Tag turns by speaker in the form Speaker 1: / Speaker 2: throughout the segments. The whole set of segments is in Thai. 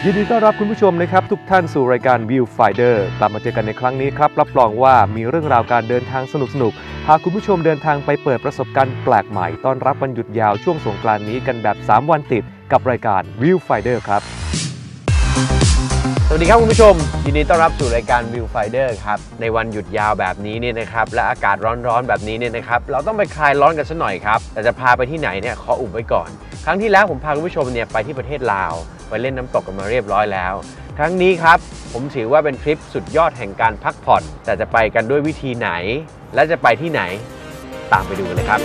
Speaker 1: ยินดีต้อนรับคุณผู้ชมนะครับทุกท่านสู่รายการ Viewfinder กลับมาเจอกันในครั้งนี้ครับรับรองว่ามีเรื่องราวการเดินทางสนุกๆพาคุณผู้ชมเดินทางไปเปิดประสบการณ์แปลกใหม่ต้อนรับวันหยุดยาวช่วงสงกรานต์นี้กันแบบ3วันติดกับรายการ Viewfinder ครับ
Speaker 2: สวัสดีครับคุณผู้ชมยินดีต้อนรับสู่รายการ Viewfinder ครับในวันหยุดยาวแบบนี้เนี่ยนะครับและอากาศร้อนๆแบบนี้เนี่ยนะครับเราต้องไปคลายร้อนกันสักหน่อยครับแต่จะพาไปที่ไหนเนี่ยขออุบไว้ก่อนครั้งที่แล้วผมพาคุณผู้ชมเนี่ยไปที่ประเทศลาวไปเล่นน้ำตกกันมาเรียบร้อยแล้วครั้งนี้ครับผมถือว่าเป็นทริปสุดยอดแห่งการพักผ่อนแต่จะไปกันด้วยวิธีไหนและจะไปที่ไหนตามไปดูกันเลยครับ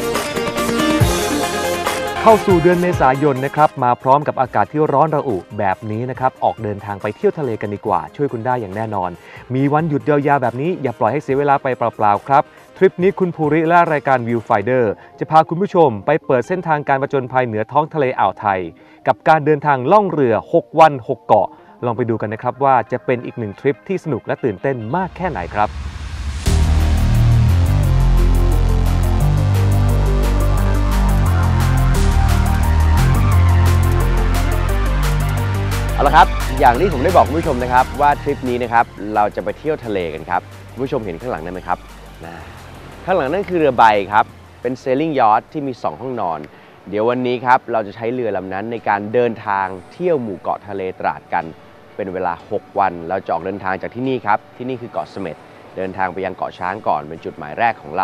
Speaker 1: เข้าสู่เดือนเมษายนนะครับมาพร้อมกับอากาศที่ร้อนระอุแบบนี้นะครับออกเดินทางไปเที่ยวทะเลกันดีกว่าช่วยคุณได้อย่างแน่นอนมีวันหยุดยาวๆแบบนี้อย่าปล่อยให้เสียเวลาไปเปล่าๆครับทริปนี้คุณภูริและรายการ Viewfinder จะพาคุณผู้ชมไปเปิดเส้นทางการผจญภัยเหนือท้องทะเลอ่าวไทยกับการเดินทางล่องเรือ6วัน6เกาะลองไปดูกันนะครับว่าจะเป็นอีกหนึ่งทริปที่สนุกและตื่นเต้นมากแค่ไหนครับ
Speaker 2: เอาละครับอย่างที่ผมได้บอกคุณผู้ชมนะครับว่าทริปนี้นะครับเราจะไปเที่ยวทะเลกันครับคุณผู้ชมเห็นข้างหลังนั้นไหมครับข้างหลังนั่นคือเรือใบครับเป็นเซลลิงยอทที่มี2ห้องนอนเดี๋ยววันนี้ครับเราจะใช้เรือลำนั้นในการเดินทางเที่ยวหมู่เกาะทะเลตราดกันเป็นเวลา6วันเราจะออกเดินทางจากที่นี่ครับที่นี่คือเกาะเสม็ดเดินทางไปยังเกาะช้างก่อนเป็นจุดหมายแรกของเร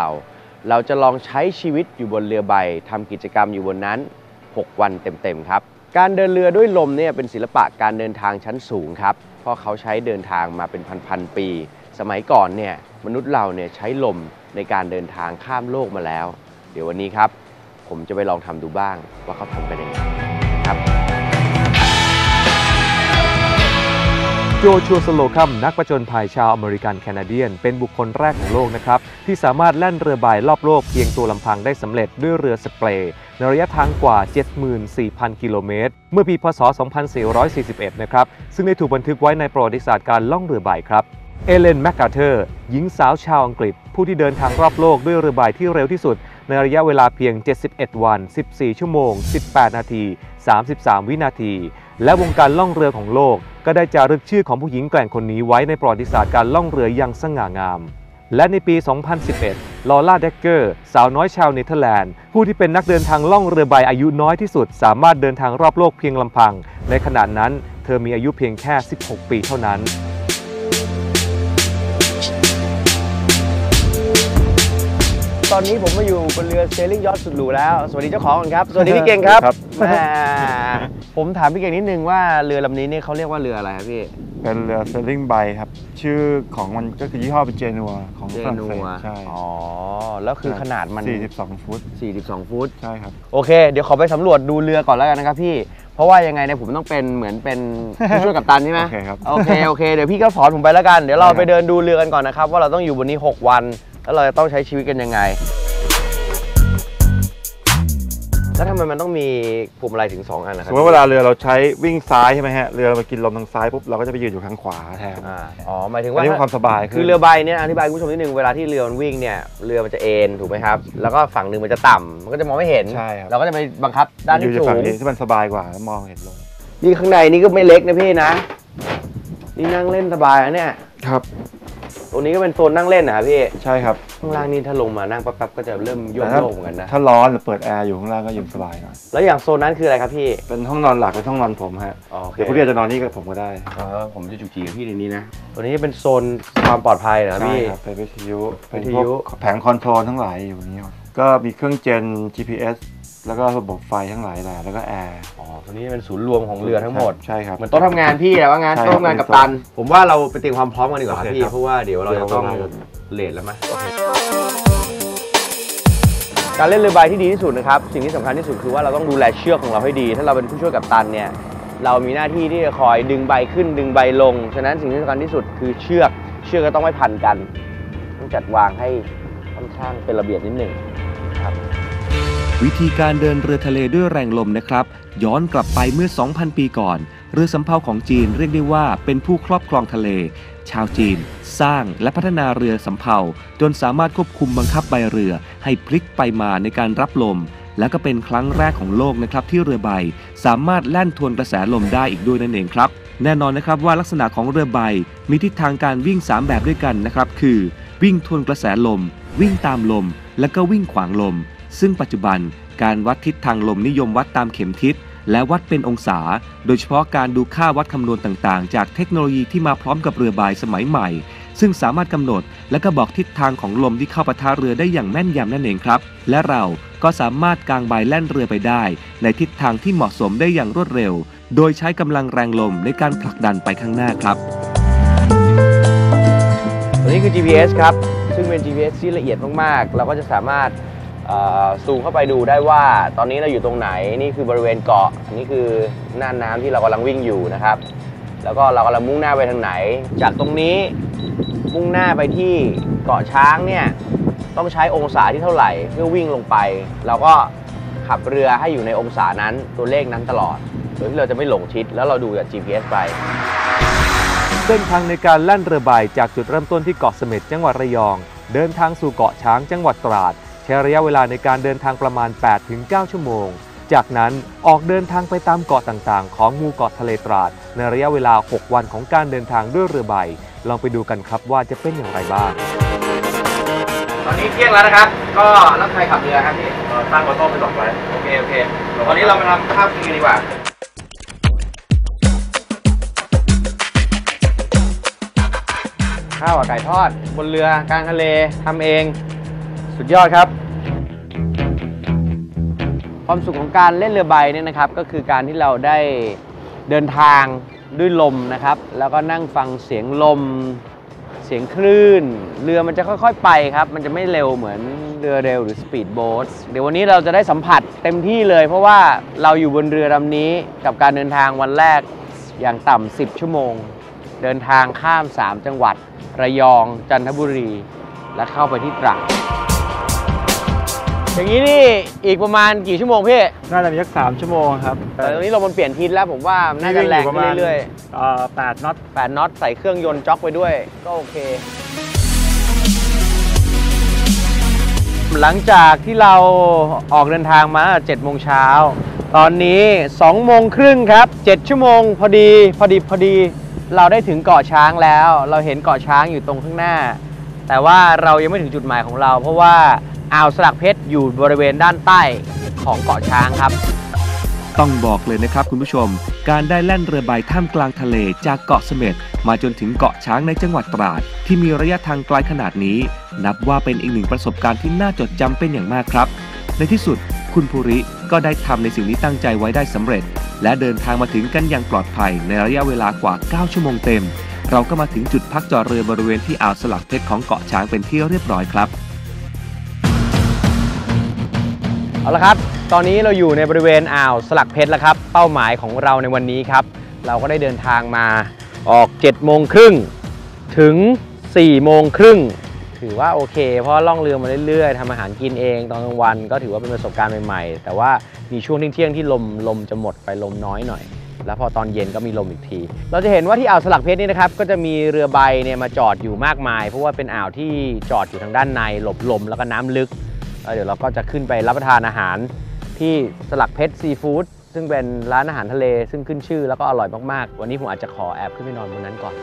Speaker 2: าจะลองใช้ชีวิตอยู่บนเรือใบทำกิจกรรมอยู่บนนั้น6วันเต็มๆครับการเดินเรือด้วยลมเนี่ยเป็นศิลปะการเดินทางชั้นสูงครับเพราะเขาใช้เดินทางมาเป็นพันๆปีสมัยก่อนเนี่ยมนุษย์เราเนี่ยใช้ลมในการเดินทางข้ามโลกมาแล้วเดี๋ยววันนี้ครับผมจะไปลองทำดูบ้างว่าเขาทำกันยังไงครับ
Speaker 1: โจชัวสโลคัมนักผจญภัยชาวอเมริกันแคนาเดียนเป็นบุคคลแรกของโลกนะครับที่สามารถแล่นเรือใบรอบโลกเพียงตัวลำพังได้สำเร็จด้วยเรือสเปรย์ในระยะทางกว่า 74,000 กิโลเมตรเมื่อปีพ.ศ. 2441นะครับซึ่งได้ถูกบันทึกไว้ในประวัติศาสตร์การล่องเรือใบครับเอเลน แมคคาร์เทอร์หญิงสาวชาวอังกฤษผู้ที่เดินทางรอบโลกด้วยเรือใบที่เร็วที่สุดในระยะเวลาเพียง71วัน14ชั่วโมง18นาที33วินาทีและวงการล่องเรือของโลกก็ได้จารึกชื่อของผู้หญิงแกร่งคนนี้ไว้ในประวัติศาสตร์การล่องเรืออย่างสง่างามและในปี 2011 ลอร่า เดกเกอร์สาวน้อยชาวเนเธอร์แลนด์ผู้ที่เป็นนักเดินทางล่องเรือใบอายุน้อยที่สุดสามารถเดินทางรอบโลกเพียงลำพังในขณะนั้นเธอมีอายุเพียงแค่16ปีเท่านั้น
Speaker 2: ตอนนี้ผมมาอยู่บนเรือเซลลิงยอทสุดหรูแล้วสวัสดีเจ้าของก่อนครับสวัสดีพี่เก่งครับผมถามพี่เก่งนิดนึงว่าเรือลำนี้เนี่ยเขาเรียกว่าเรืออะไรครับพี่
Speaker 3: เป็นเรือเซลลิงไบครับชื่อของมันก็คือยี่ห้อเป็นเจนัวของฝรั่งเศสใช่
Speaker 2: อ๋อแล้วคือขนาดมัน
Speaker 3: 42ฟุต
Speaker 2: 42ฟุต
Speaker 3: ใช่ครับ
Speaker 2: โอเคเดี๋ยวขอไปสำรวจดูเรือก่อนแล้วกันนะครับพี่เพราะว่ายังไงเนี่ยผมต้องเป็นเหมือนเป็นผู้ช่วยกัปตันใช่ไหม
Speaker 3: โอเคครับ
Speaker 2: โอเคเดี๋ยวพี่ก็สอนผมไปแล้วกันเดี๋ยวเราไปเดินดูเรือกันก่อนนะครับว่าเราต้องอยู่บนนี้6วันแล้วเราจะต้องใช้ชีวิตกันยังไงแล้วทำไมมันต้องมีพวงมาลัยถึง2อันนะครับ
Speaker 3: สมมติเวลาเรือเราใช้วิ่งซ้ายใช่ไหมฮะเรือมากินลมทางซ้ายปุ๊บเราก็จะไปยืนอยู่ข้างขวาแทน
Speaker 2: อ๋อหมายถึงว่า
Speaker 3: นี่เป็นความสบาย
Speaker 2: คือเรือใบเนี่ยอธิบายคุณผู้ชมนิดนึงเวลาที่เรือมันวิ่งเนี่ยเรือมันจะเอ็นถูกไหมครับแล้วก็ฝั่งหนึ่งมันจะต่ำมันก็จะมองไม่เห็น
Speaker 3: ใช่ครับ
Speaker 2: เราก็จะไปบังคับด้านที่สูง
Speaker 3: ที่มันสบายกว่าแล้วมองเห็นลง
Speaker 2: นี่ข้างในนี่ก็ไม่เล็กนะพี่นะนี่นั่งเล่นสบายนะเนี่ย
Speaker 3: ครับ
Speaker 2: ตรงนี้ก็เป็นโซนนั่งเล่นนะพี่
Speaker 3: ใช่ครับ
Speaker 2: ข้างล่างนี่ถ้าลงมานั่งแป๊บๆก็จะเริ่มโยกๆเหมือนกันนะ
Speaker 3: ถ้าร้อนหรือเปิดแอร์อยู่ข้างล่างก็เย็นสบายหน่อย
Speaker 2: แล้วอย่างโซนนั้นคืออะไรครับพี่
Speaker 3: เป็นห้องนอนหลักเป็นห้องนอนผมฮะเดี๋ยวผู้เรียนจะนอนนี่กับผมก็ได้
Speaker 2: ผมจะจุกจีกับพี่ในนี้นะตัวนี้เป็นโซนความปลอดภัยนะพี่
Speaker 3: เป็นวิทยุแผงคอนโทรลทั้งหลายอยู่นี้ก็มีเครื่องเจน GPS แล้วก็ระบบไฟทั้งหลายแหละแล้วก็แอร์
Speaker 2: ตัวนี้เป็นศูนย์รวมของเรือทั้งหมด
Speaker 3: ใช่ครับ
Speaker 2: เหมือนโต๊ะทำงานพี่อะว่างานโต๊ะทำงานกับตันผมว่าเราไปเตรียมความพร้อมกันดีกว่าพี่เพราะว่าเดี๋ยวเราจะต้องเลทแล้วมั้ยการเล่นเรือใบที่ดีที่สุดนะครับสิ่งที่สำคัญที่สุดคือว่าเราต้องดูแลเชือกของเราให้ดีถ้าเราเป็นผู้ช่วยกัปตันเนี่ยเรามีหน้าที่ที่จะคอยดึงใบขึ้นดึงใบลงฉะนั้นสิ่งที่สำคัญที่สุดคือเชือกก็ต้องไม่พันกันต้องจัดวางให้ค่อนข้างเป็นระเบียบนิดหนึ่งครับ
Speaker 1: วิธีการเดินเรือทะเลด้วยแรงลมนะครับย้อนกลับไปเมื่อ 2,000 ปีก่อนเรือสำเภาของจีนเรียกได้ว่าเป็นผู้ครอบครองทะเลชาวจีนสร้างและพัฒนาเรือสำเภาจนสามารถควบคุมบังคับใบเรือให้พลิกไปมาในการรับลมและก็เป็นครั้งแรกของโลกนะครับที่เรือใบสามารถแล่นทวนกระแสลมได้อีกด้วยนั่นเองครับ แน่นอนนะครับว่าลักษณะของเรือใบมีทิศทางการวิ่ง3แบบด้วยกันนะครับคือวิ่งทวนกระแสลมวิ่งตามลมและก็วิ่งขวางลมซึ่งปัจจุบันการวัดทิศทางลมนิยมวัดตามเข็มทิศและวัดเป็นองศาโดยเฉพาะการดูค่าวัดคำนวณต่างๆจากเทคโนโลยีที่มาพร้อมกับเรือใบสมัยใหม่ซึ่งสามารถกำหนดและก็บอกทิศทางของลมที่เข้าปะทะเรือได้อย่างแม่นยำนั่นเองครับและเราก็สามารถกางใบแล่นเรือไปได้ในทิศทางที่เหมาะสมได้อย่างรวดเร็วโดยใช้กำลังแรงลมในการผลักดันไปข้างหน้าครับ
Speaker 2: ตัวนี้คือ GPS ครับซึ่งเป็น GPS ที่ละเอียดมากๆเราก็จะสามารถซูมเข้าไปดูได้ว่าตอนนี้เราอยู่ตรงไหนนี่คือบริเวณเกาะนี่คือน่านน้ำที่เรากำลังวิ่งอยู่นะครับแล้วก็เรากำลังมุ่งหน้าไปทางไหนจากตรงนี้มุ่งหน้าไปที่เกาะช้างเนี่ยต้องใช้องศาที่เท่าไหร่เพื่อวิ่งลงไปเราก็ขับเรือให้อยู่ในองศานั้นตัวเลขนั้นตลอดโดยที่เราจะไม่หลงทิศแล้วเราดูจาก GPS ไป
Speaker 1: เส้นทางในการแล่นเรือใบจากจุดเริ่มต้นที่เกาะเสม็ดจังหวัดระยองเดินทางสู่เกาะช้างจังหวัดตราดใช้ระยะเวลาในการเดินทางประมาณ 8-9 ชั่วโมงจากนั้นออกเดินทางไปตามเกาะต่างๆของหมู่เกาะทะเลตราดในระยะเวลา 6 วันของการเดินทางด้วยเรือใบลองไปดูกันครับว่าจะเป็นอย่างไรบ้าง
Speaker 2: ตอนนี้เที่ยงแล้วนะครับก็แล้วใครขับเรือครับพี่ตั้งออโต้ไป2ไว้โอเคตอนนี้เรามาทำข้าวกินกันดีกว่าข้าวกับไก่ทอดบนเรือกลางทะเลทำเองสุดยอดครับความสุขของการเล่นเรือใบเนี่ยนะครับก็คือการที่เราได้เดินทางด้วยลมนะครับแล้วก็นั่งฟังเสียงลมเสียงคลื่นเรือมันจะค่อยๆไปครับมันจะไม่เร็วเหมือนเรือเร็วหรือสปีดโบ๊ทเดี๋ยววันนี้เราจะได้สัมผัสเต็มที่เลยเพราะว่าเราอยู่บนเรือลำนี้กับการเดินทางวันแรกอย่างต่ำ10 ชั่วโมงเดินทางข้าม3 จังหวัดระยองจันทบุรีและเข้าไปที่ตราดอย่างนี้นี่อีกประมาณกี่ชั่วโมงพี่
Speaker 3: น่าจะมีสัก3 ชั่วโมงครับ
Speaker 2: แต่ตรงนี้ลมมันเปลี่ยนทิศแล้วผมว่าน่าจะแรงขึ้นเรื่อย
Speaker 3: ๆ8 น็อต
Speaker 2: 8 น็อตใส่เครื่องยนต์จ็อกไปด้วยก็โอเคหลังจากที่เราออกเดินทางมา7 โมงเช้าตอนนี้2 โมงครึ่งครับ7 ชั่วโมงพอดีเราได้ถึงเกาะช้างแล้วเราเห็นเกาะช้างอยู่ตรงข้างหน้าแต่ว่าเรายังไม่ถึงจุดหมายของเราเพราะว่าอ่าวสลักเพชรอยู่บริเวณด้านใต้ของเกาะช้างครับ
Speaker 1: ต้องบอกเลยนะครับคุณผู้ชมการได้แล่นเรือใบท่ามกลางทะเลจากเกาะเสม็ดมาจนถึงเกาะช้างในจังหวัดตราดที่มีระยะทางไกลขนาดนี้นับว่าเป็นอีกหนึ่งประสบการณ์ที่น่าจดจำเป็นอย่างมากครับในที่สุดคุณภูริก็ได้ทำในสิ่งที่ตั้งใจไว้ได้สำเร็จและเดินทางมาถึงกันอย่างปลอดภัยในระยะเวลากว่า9 ชั่วโมงเต็มเราก็มาถึงจุดพักจอดเรือบริเวณที่อ่าวสลักเพชรของเกาะช้างเป็นที่เรียบร้อยครับ
Speaker 2: เอาละครับตอนนี้เราอยู่ในบริเวณอ่าวสลักเพชรแล้วครับเป้าหมายของเราในวันนี้ครับเราก็ได้เดินทางมาออก7 โมงครึ่งถึง4 โมงครึ่งถือว่าโอเคเพราะล่องเรือมาเรื่อยๆทำอาหารกินเองตอนกลางวันก็ถือว่าเป็นประสบการณ์ใหม่ๆแต่ว่ามีช่วงเที่ยงที่ลมจะหมดไปลมน้อยหน่อยแล้วพอตอนเย็นก็มีลมอีกทีเราจะเห็นว่าที่อ่าวสลักเพชรนี่นะครับก็จะมีเรือใบเนี่ยมาจอดอยู่มากมายเพราะว่าเป็นอ่าวที่จอดอยู่ทางด้านในหลบลมแล้วก็น้ำลึกเดี๋ยวเราก็จะขึ้นไปรับประทานอาหารที่สลักเพชรซีฟู้ดซึ่งเป็นร้านอาหารทะเลซึ่งขึ้นชื่อแล้วก็อร่อยมากๆวันนี้ผมอาจจะขอแอบขึ้นไปนอนบนนั้นก่อน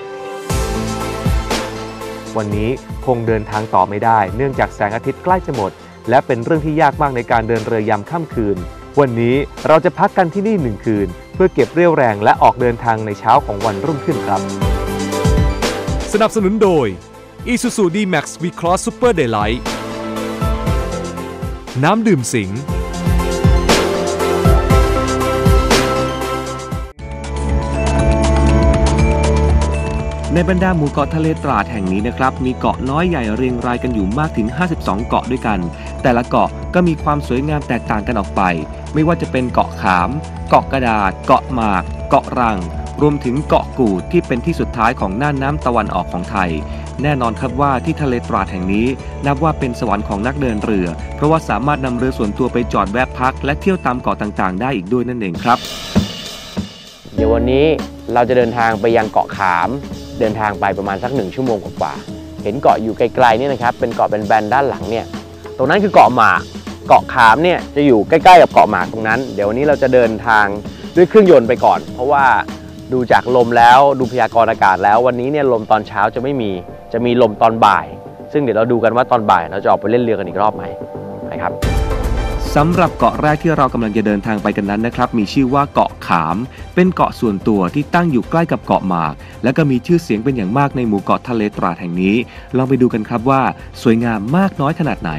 Speaker 1: วันนี้คงเดินทางต่อไม่ได้เนื่องจากแสงอาทิตย์ใกล้จะหมดและเป็นเรื่องที่ยากมากในการเดินเรือยามค่ำคืนวันนี้เราจะพักกันที่นี่1 คืนเพื่อเก็บเรี่ยวแรงและออกเดินทางในเช้าของวันรุ่งขึ้นครับสนับสนุนโดย Isuzu D-Max V-Cross Super Daylight น้ำดื่มสิงในบรรดาหมู่เกาะทะเลตราดแห่งนี้นะครับมีเกาะน้อยใหญ่เรียงรายกันอยู่มากถึง52 เกาะด้วยกันแต่ละเกาะก็มีความสวยงามแตกต่างกันออกไปไม่ว่าจะเป็นเกาะขามเกาะกระดาษเกาะหมากเกาะรังรวมถึงเกาะกูดที่เป็นที่สุดท้ายของน่านน้ำตะวันออกของไทยแน่นอนครับว่าที่ทะเลตราดแห่งนี้นับว่าเป็นสวรรค์ของนักเดินเรือเพราะว่าสามารถนำเรือส่วนตัวไปจอดแวะพักและเที่ยวตามเกาะต่างๆได้อีกด้วยนั่นเองครับ
Speaker 2: เดี๋ยววันนี้เราจะเดินทางไปยังเกาะขามเดินทางไปประมาณสัก1 ชั่วโมงกว่าเห็นเกาะอยู่ไกลๆนี่นะครับเป็นเกาะแบนๆด้านหลังเนี่ยตรงนั้นคือเกาะหมากเกาะขามเนี่ยจะอยู่ใกล้ๆกับเกาะหมากตรงนั้นเดี๋ยววันนี้เราจะเดินทางด้วยเครื่องยนต์ไปก่อนเพราะว่า ดูจากลมแล้วดูพยากรณ์อากาศแล้ววันนี้เนี่ยลมตอนเช้าจะไม่มีจะมีลมตอนบ่ายซึ่งเดี๋ยวเราดูกันว่าตอนบ่ายเราจะออกไปเล่นเรือกันอีกรอบไหมไปครับ
Speaker 1: สำหรับเกาะแรกที่เรากำลังจะเดินทางไปกันนั้นนะครับมีชื่อว่าเกาะขามเป็นเกาะส่วนตัวที่ตั้งอยู่ใกล้กับเกาะหมากและก็มีชื่อเสียงเป็นอย่างมากในหมู่เกาะทะเลตราดแห่งนี้ลองไปดูกันครับว่าสวยงามมากน้อยขนาดไหน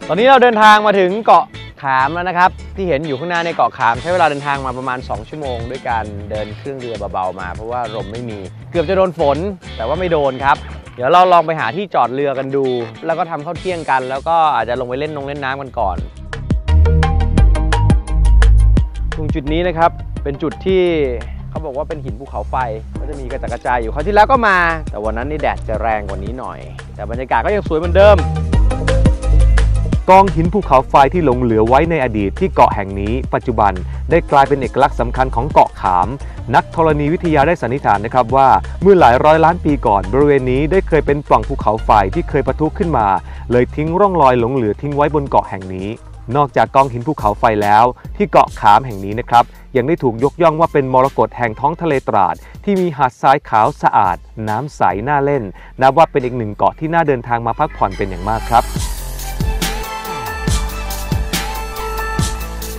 Speaker 2: ตอนนี้เราเดินทางมาถึงเกาะขามแล้วนะครับที่เห็นอยู่ข้างหน้าในเกาะขามใช้เวลาเดินทางมาประมาณ2ชั่วโมงด้วยการเดินเครื่องเรือเบาๆมาเพราะว่าลมไม่มีเกือบจะโดนฝนแต่ว่าไม่โดนครับเดี๋ยวเราลองไปหาที่จอดเรือกันดูแล้วก็ทำข้าวเที่ยงกันแล้วก็อาจจะลงไปเล่นน้ำกันก่อนตรงจุดนี้นะครับเป็นจุดที่เขาบอกว่าเป็นหินภูเขาไฟก็จะมีกระจัดกระจายอยู่คราวที่แล้วก็มาแต่วันนั้นนี่แดดจะแรงกว่านี้หน่อยแต่บรรยากาศก็ยังสวยเหมือนเดิม
Speaker 1: กองหินภูเขาไฟที่หลงเหลือไว้ในอดีตที่เกาะแห่งนี้ปัจจุบันได้กลายเป็นเอกลักษณ์สำคัญของเกาะขามนักธรณีวิทยาได้สันนิษฐานนะครับว่าเมื่อหลายร้อยล้านปีก่อนบริเวณนี้ได้เคยเป็นปล่องภูเขาไฟที่เคยปะทุขึ้นมาเลยทิ้งร่องรอยหลงเหลือทิ้งไว้บนเกาะแห่งนี้นอกจากกองหินภูเขาไฟแล้วที่เกาะขามแห่งนี้นะครับยังได้ถูกยกย่องว่าเป็นมรกตแห่งท้องทะเลตราดที่มีหาดทรายขาวสะอาดน้ำใสน่าเล่นนับว่าเป็นอีกหนึ่งเกาะที่น่าเดินทางมาพักผ่อนเป็นอย่างมากครับ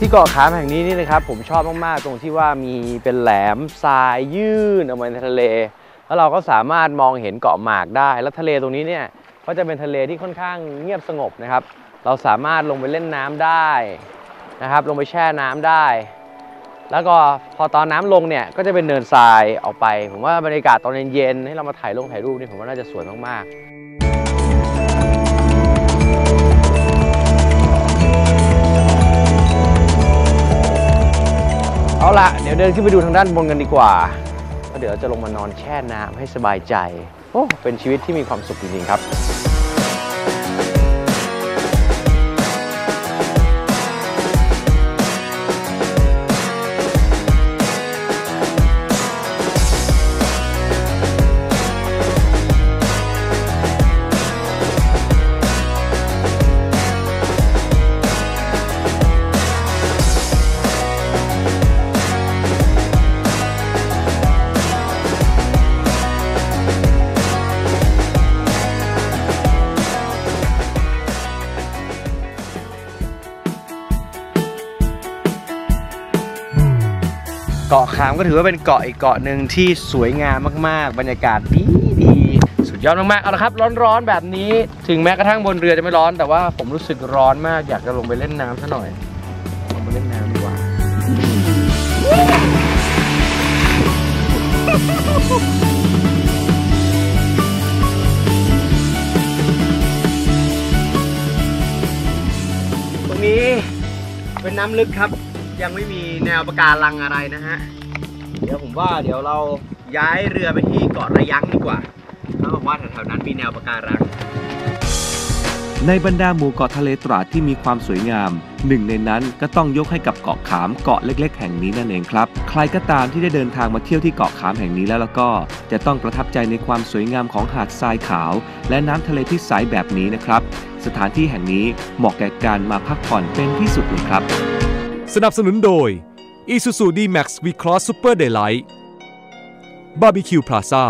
Speaker 2: ที่เกาะขามแห่งนี้นี่นะครับผมชอบมากๆตรงที่ว่ามีเป็นแหลมทรายยื่นออกมาในทะเลแล้วเราก็สามารถมองเห็นเกาะหมากได้แล้วทะเลตรงนี้เนี่ยก็จะเป็นทะเลที่ค่อนข้างเงียบสงบนะครับเราสามารถลงไปเล่นน้ำได้นะครับลงไปแช่น้ำได้แล้วก็พอตอนน้ำลงเนี่ยก็จะเป็นเนินทรายออกไปผมว่าบรรยากาศตอนเย็นๆให้เรามาถ่ายรูปนี่ผมว่าน่าจะสวยมากๆเอาล่ะเดี๋ยวเดินขึ้นไปดูทางด้านบนกันดีกว่าแล้วเดี๋ยวจะลงมานอนแช่น้ำให้สบายใจโอ้เป็นชีวิตที่มีความสุขจริงๆครับเกาะขามก็ถือว่าเป็นเกาะอีกเกาะหนึ่งที่สวยงามมากๆบรรยากาศดีสุดยอดมากๆเอาละครับร้อนๆแบบนี้ถึงแม้กระทั่งบนเรือจะไม่ร้อนแต่ว่าผมรู้สึกร้อนมากอยากจะลงไปเล่นน้ำซะหน่อยลงไปเล่นน้ำดีกว่าตรงนี้เป็นน้ำลึกครับยังไม่มีแนวปะการังอะไรนะฮะเดี๋ยวผมว่าเดี๋ยวเราย้ายเรือไปที่เกาะระยั้งดีกว่าเขาบอกว่าแถวๆนั้นมีแนวปะการัง
Speaker 1: ในบรรดาหมู่เกาะทะเลตราดที่มีความสวยงามหนึ่งในนั้นก็ต้องยกให้กับเกาะขามเกาะเล็กๆแห่งนี้นั่นเองครับใครก็ตามที่ได้เดินทางมาเที่ยวที่เกาะขามแห่งนี้แล้วก็จะต้องประทับใจในความสวยงามของหาดทรายขาวและน้ำทะเลที่ใสแบบนี้นะครับสถานที่แห่งนี้เหมาะแก่การมาพักผ่อนเป็นที่สุดเลยครับสนับสนุนโดย Isuzu D-Max V-Cross Super Daylight Barbecue Plaza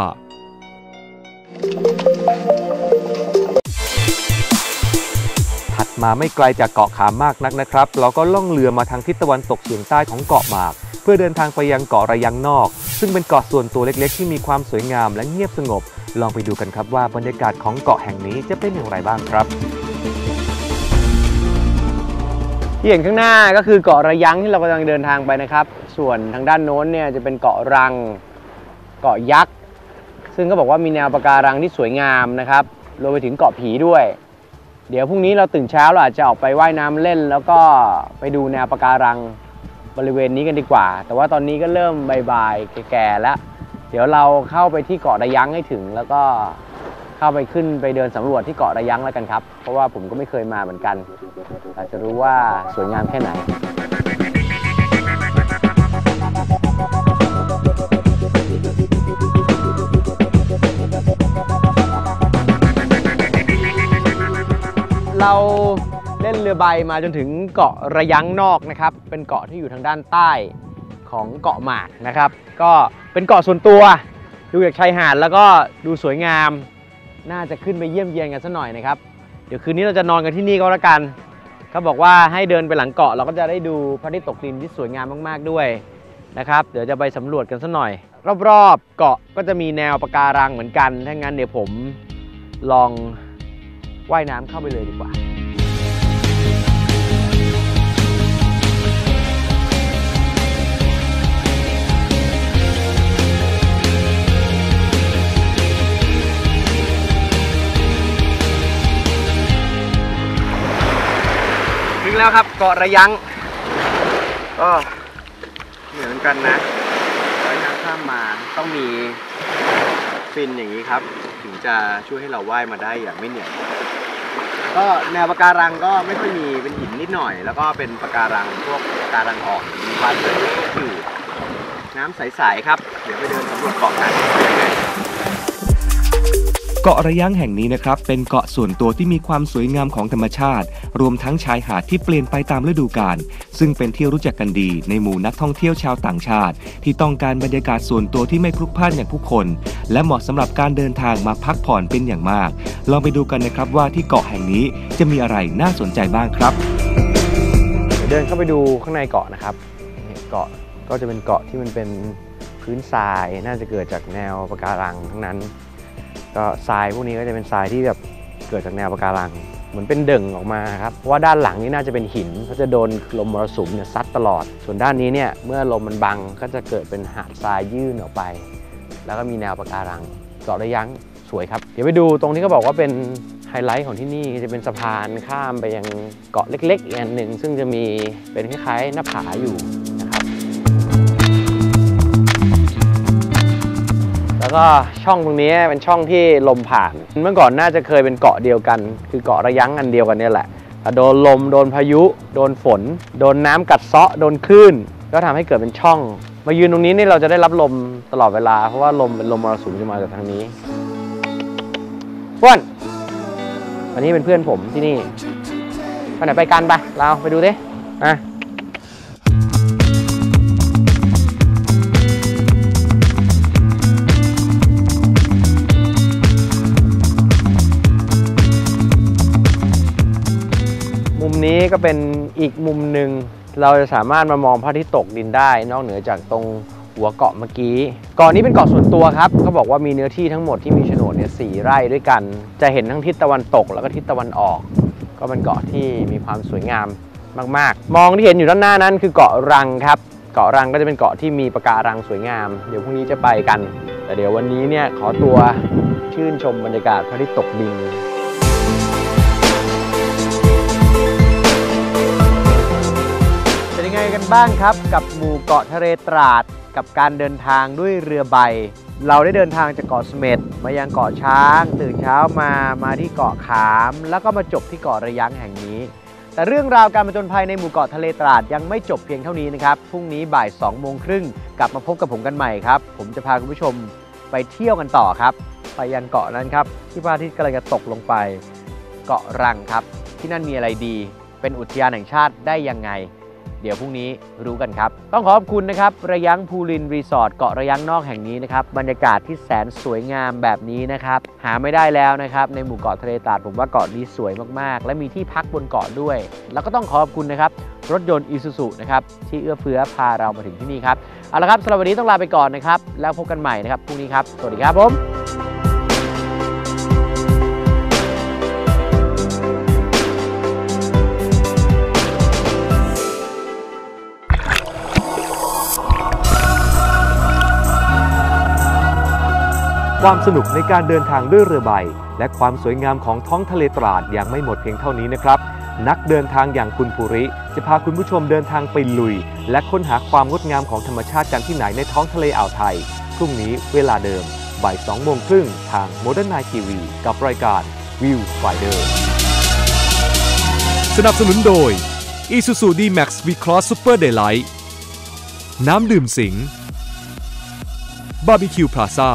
Speaker 1: ถัดมาไม่ไกลจากเกาะขามมากนักนะครับเราก็ล่องเรือมาทางทิศตะวันตกเฉียงใต้ของเกาะหมากเพื่อเดินทางไปยังเกาะระยังนอกซึ่งเป็นเกาะส่วนตัวเล็กๆที่มีความสวยงามและเงียบสงบลองไปดูกันครับว่าบรรยากาศของเกาะแห่งนี้จะเป็นอย่างไรบ้างครับ
Speaker 2: ที่เห็นข้างหน้าก็คือเกาะระยั้งที่เรากำลังเดินทางไปนะครับส่วนทางด้านโน้นเนี่ยจะเป็นเกาะรังเกาะยักษ์ซึ่งก็บอกว่ามีแนวปะการังที่สวยงามนะครับรวมไปถึงเกาะผีด้วยเดี๋ยวพรุ่งนี้เราตื่นเช้าเราอาจจะออกไปว่ายน้ำเล่นแล้วก็ไปดูแนวปะการังบริเวณนี้กันดีกว่าแต่ว่าตอนนี้ก็เริ่มบ่ายๆแก่ๆแล้วเดี๋ยวเราเข้าไปที่เกาะระยั้งให้ถึงแล้วก็เข้าไปขึ้นไปเดินสำรวจที่เกาะระยั้งแล้วกันครับเพราะว่าผมก็ไม่เคยมาเหมือนกันอาจจะรู้ว่าสวยงามแค่ไหนเราเล่นเรือใบมาจนถึงเกาะระยั้งนอกนะครับเป็นเกาะที่อยู่ทางด้านใต้ของเกาะหมากนะครับ ก็เป็นเกาะส่วนตัวดูจากชายหาดแล้วก็ดูสวยงามน่าจะขึ้นไปเยี่ยมเยียนกันสักหน่อยนะครับเดี๋ยวคืนนี้เราจะนอนกันที่นี่ก็แล้วกันเขาบอกว่าให้เดินไปหลังเกาะเราก็จะได้ดูพระอาทิตย์ตกดินที่สวยงามมากๆด้วยนะครับเดี๋ยวจะไปสำรวจกันสักหน่อยรอบๆเกาะก็จะมีแนวปะการังเหมือนกันถ้างั้นเดี๋ยวผมลองว่ายน้ำเข้าไปเลยดีกว่าถึงแล้วครับเกาะระยังก็เหมือนกันนะว่ายน้ำข้ามมาต้องมีฟินอย่างนี้ครับถึงจะช่วยให้เราว่ายมาได้อย่างไม่เหนื่อยก็แนวปะการังก็ไม่ค่อยมีเป็นหินนิดหน่อยแล้วก็เป็นปะการังพวกปะการังอ่อนมีปลาเล็กๆอยู่น้ำใสๆครับเดี๋ยวไปเดินสำรวจเกาะกัน
Speaker 1: เกาะระยังแห่งนี้นะครับเป็นเกาะส่วนตัวที่มีความสวยงามของธรรมชาติรวมทั้งชายหาดที่เปลี่ยนไปตามฤดูกาลซึ่งเป็นที่รู้จักกันดีในหมู่นักท่องเที่ยวชาวต่างชาติที่ต้องการบรรยากาศส่วนตัวที่ไม่พลุกพล่านอย่างผู้คนและเหมาะสำหรับการเดินทางมาพักผ่อนเป็นอย่างมากลองไปดูกันนะครับว่าที่เกาะแห่งนี้จะมีอะไรน่าสนใจบ้างครับ
Speaker 2: เดินเข้าไปดูข้างในเกาะนะครับเกาะก็จะเป็นเกาะที่มันเป็นพื้นทรายน่าจะเกิดจากแนวปะการังทั้งนั้นก็ทรายพวกนี้ก็จะเป็นทรายที่แบบเกิดจากแนวปะการังเหมือนเป็นเด่งออกมาครับเพราะว่าด้านหลังนี่น่าจะเป็นหินเขาจะโดนลมมรสุมเนี่ยซัดตลอดส่วนด้านนี้เนี่ยเมื่อลมมันบังก็จะเกิดเป็นหาดทรายยื่นออกไปแล้วก็มีแนวปะการังเกาะระยังสวยครับเดี๋ยวไปดูตรงที่เขาบอกว่าเป็นไฮไลท์ของที่นี่จะเป็นสะพานข้ามไปยังเกาะเล็กๆอีกอันหนึ่งซึ่งจะมีเป็นคล้ายๆหน้าผาอยู่นะครับแล้วก็ช่องตรงนี้เป็นช่องที่ลมผ่านเมื่อก่อนน่าจะเคยเป็นเกาะเดียวกันคือเกาะระยังอันเดียวกันนี่แหละโดนลมโดนพายุโดนฝนโดนน้ำกัดเซาะโดนคลื่นก็ทำให้เกิดเป็นช่องมายืนตรงนี้นี่เราจะได้รับลมตลอดเวลาเพราะว่าลมเป็นลมมรสุมจะมาจากทางนี้พ่วนอันนี้เป็นเพื่อนผมที่นี่ไปไหนไปกันเราไปดูดิมุมนี้ก็เป็นอีกมุมหนึ่งเราจะสามารถมามองพระอาทิตย์ตกดินได้นอกเหนือจากตรงหัวเกาะเมื่อกี้เกาะนี้เป็นเกาะส่วนตัวครับเขาบอกว่ามีเนื้อที่ทั้งหมดที่มีโฉนดเนี่ย4 ไร่ด้วยกันจะเห็นทั้งทิศตะวันตกแล้วก็ทิศตะวันออกก็เป็นเกาะที่มีความสวยงามมากๆมองที่เห็นอยู่ด้านหน้านั้นคือเกาะรังครับเกาะรังก็จะเป็นเกาะที่มีปะการังสวยงามเดี๋ยวพรุ่งนี้จะไปกันแต่เดี๋ยววันนี้เนี่ยขอตัวชื่นชมบรรยากาศพระอาทิตย์ตกดินเป็นยังไงกันบ้างครับกับหมู่เกาะทะเลตราดกับการเดินทางด้วยเรือใบเราได้เดินทางจากเกาะเสม็ดมายังเกาะช้างตื่นเช้ามาที่เกาะขามแล้วก็มาจบที่เกาะระยังแห่งนี้แต่เรื่องราวการผจญภัยในหมู่เกาะทะเลตราดยังไม่จบเพียงเท่านี้นะครับพรุ่งนี้บ่าย 2:30 น.กลับมาพบกับผมกันใหม่ครับผมจะพาคุณผู้ชมไปเที่ยวกันต่อครับไปยังเกาะนั้นครับที่พระอาทิตย์กำลังจะตกลงไปเกาะรังครับที่นั่นมีอะไรดีเป็นอุทยานแห่งชาติได้ยังไงเดี๋ยวพรุ่งนี้รู้กันครับต้องขอบคุณนะครับระยังภูรินรีสอร์ทเกาะระยังนอกแห่งนี้นะครับบรรยากาศที่แสนสวยงามแบบนี้นะครับหาไม่ได้แล้วนะครับในหมู่เกาะทะเลตราดผมว่าเกาะนี้สวยมากๆและมีที่พักบนเกาะด้วยแล้วก็ต้องขอบคุณนะครับรถยนต์ Isuzu นะครับที่เอื้อเฟื้อพาเรามาถึงที่นี่ครับเอาละครับสำหรับวันนี้ต้องลาไปก่อนนะครับแล้วพบกันใหม่นะครับพรุ่งนี้ครับสวัสดีครับผม
Speaker 1: ความสนุกในการเดินทางด้วยเรือใบและความสวยงามของท้องทะเลตราดยังไม่หมดเพียงเท่านี้นะครับนักเดินทางอย่างคุณภูริจะพาคุณผู้ชมเดินทางไปลุยและค้นหาความงดงามของธรรมชาติกันที่ไหนในท้องทะเลอ่าวไทยพรุ่งนี้เวลาเดิมบ่าย 2:30 น.ทาง Modern Night TV กับรายการ Viewfinder สนับสนุนโดย Isuzu D-Max V-Cross Super Daylight น้ำดื่มสิงห์ Barbecue Plaza